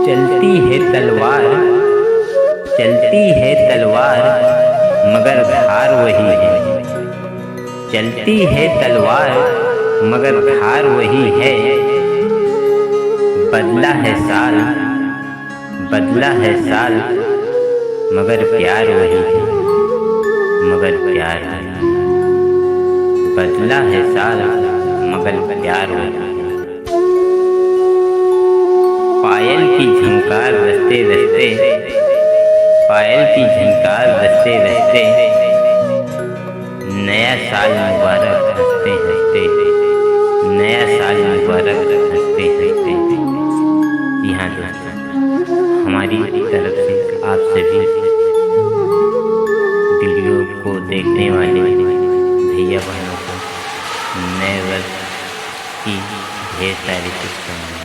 चलती है तलवार, चलती है तलवार, मगर धार वही है। चलती है तलवार मगर धार वही है। बदला है साल, बदला है साल, मगर प्यार वही है, मगर प्यार वही है। बदला है साल मगर प्यार वही है। पायल की झंकार रचते रचते, पायल की झंकार रचते रचते, नया साल मुबारक हंसते हंसते, नया साल मुबारक हंसते हंसते। जी हाँ दोस्तों, हमारी तरफ से आप सभी वीडियो को देखने वाले भैया बहनों को नए वर्ष की ढेर सारी शुभकामनाएं।